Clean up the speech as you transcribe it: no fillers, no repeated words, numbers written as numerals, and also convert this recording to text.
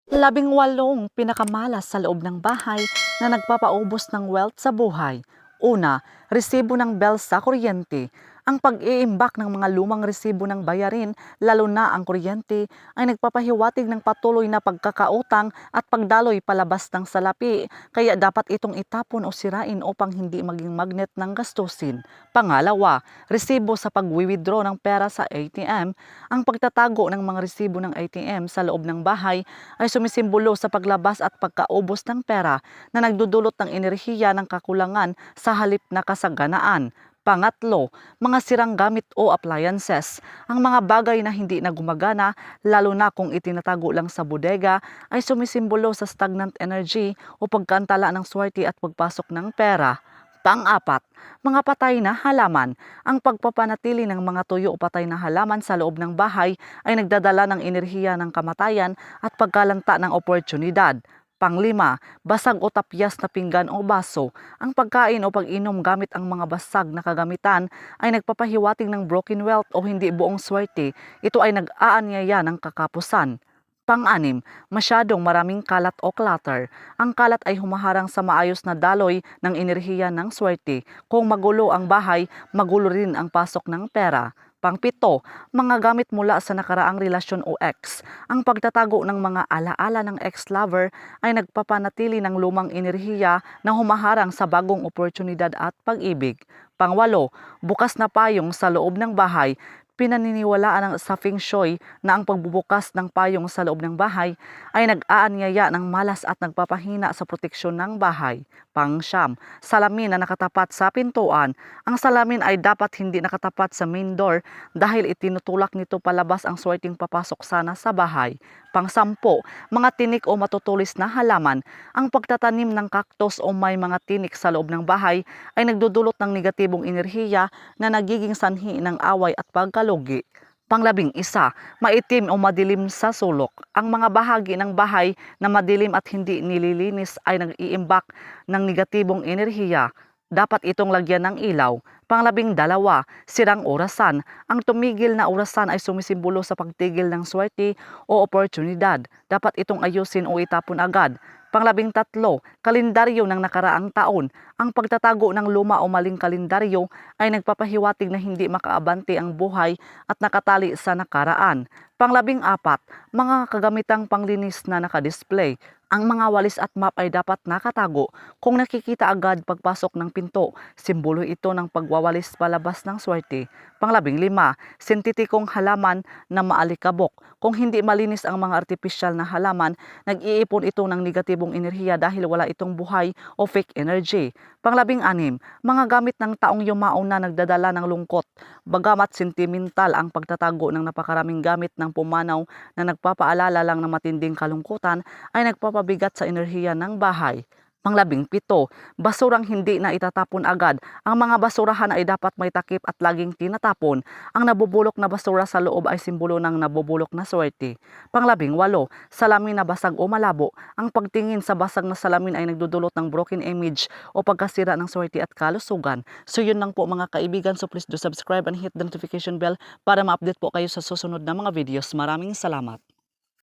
18 pinakamalas sa loob ng bahay na nagpapaubos ng wealth sa buhay. Una, resibo ng bills sa kuryente. Ang pag-iimbak ng mga lumang resibo ng bayarin, lalo na ang kuryente, ay nagpapahiwatig ng patuloy na pagkakautang at pagdaloy palabas ng salapi. Kaya dapat itong itapon o sirain upang hindi maging magnet ng gastusin. Pangalawa, resibo sa pag-withdraw ng pera sa ATM. Ang pagtatago ng mga resibo ng ATM sa loob ng bahay ay sumisimbolo sa paglabas at pagkaubos ng pera na nagdudulot ng enerhiya ng kakulangan sa halip na kasaganaan. Pangatlo, mga sirang gamit o appliances. Ang mga bagay na hindi na gumagana, lalo na kung itinatago lang sa bodega, ay sumisimbolo sa stagnant energy o pagkantala ng swerte at pagpasok ng pera. Pang-apat, mga patay na halaman. Ang pagpapanatili ng mga tuyo o patay na halaman sa loob ng bahay ay nagdadala ng enerhiya ng kamatayan at pagkalanta ng oportunidad. Panglima, basag o tapyas na pinggan o baso. Ang pagkain o pag-inom gamit ang mga basag na kagamitan ay nagpapahiwatig ng broken wealth o hindi buong swerte. Ito ay nag-aanyaya ng kakapusan. Pang-anim, masyadong maraming kalat o clutter. Ang kalat ay humaharang sa maayos na daloy ng enerhiya ng swerte. Kung magulo ang bahay, magulo rin ang pasok ng pera. Pang-pito, mga gamit mula sa nakaraang relasyon o ex. Ang pagtatago ng mga alaala ng ex-lover ay nagpapanatili ng lumang enerhiya na humaharang sa bagong oportunidad at pag-ibig. Pangwalo, bukas na payong sa loob ng bahay. Pinaniniwalaan sa Feng Shui na ang pagbubukas ng payong sa loob ng bahay ay nag-aanyaya ng malas at nagpapahina sa proteksyon ng bahay. Pang-siyam, salamin na nakatapat sa pintuan. Ang salamin ay dapat hindi nakatapat sa main door dahil itinutulak nito palabas ang swerteng papasok sana sa bahay. Pang-sampo, mga tinik o matutulis na halaman. Ang pagtatanim ng cactus o may mga tinik sa loob ng bahay ay nagdudulot ng negatibong enerhiya na nagiging sanhi ng away at pagkalugi. Panglabing-isa, maitim o madilim sa sulok. Ang mga bahagi ng bahay na madilim at hindi nililinis ay nag-iimbak ng negatibong enerhiya. Dapat itong lagyan ng ilaw. Panglabing-dalawa, sirang orasan. Ang tumigil na orasan ay sumisimbolo sa pagtigil ng swerte o oportunidad. Dapat itong ayusin o itapon agad. Panglabing-tatlo, kalendaryo ng nakaraang taon. Ang pagtatago ng luma o maling kalendaryo ay nagpapahiwatig na hindi makaabante ang buhay at nakatali sa nakaraan. Panglabing-apat, mga kagamitang panglinis na nakadisplay. Ang mga walis at map ay dapat nakatago. Kung nakikita agad pagpasok ng pinto, simbolo ito ng pagwawalis palabas ng swerte. Panglabing-lima, sintetikong halaman na maalikabok. Kung hindi malinis ang mga artipisyal na halaman, nag-iipon ito ng negatibong enerhiya dahil wala itong buhay o fake energy. Panglabing-anim, mga gamit ng taong yumao na nagdadala ng lungkot. Bagamat sentimental ang pagtatago ng napakaraming gamit ng pumanaw na nagpapaalala lang ng matinding kalungkutan, ay nagpapabigat sa enerhiya ng bahay. Panglabing-pito, basurang hindi na itatapon agad. Ang mga basurahan ay dapat may takip at laging tinatapon. Ang nabubulok na basura sa loob ay simbolo ng nabubulok na swerte. Panglabing-walo, salamin na basag o malabo. Ang pagtingin sa basag na salamin ay nagdudulot ng broken image o pagkasira ng swerte at kalusugan. So yun lang po mga kaibigan. So please do subscribe and hit the notification bell para ma-update po kayo sa susunod na mga videos. Maraming salamat.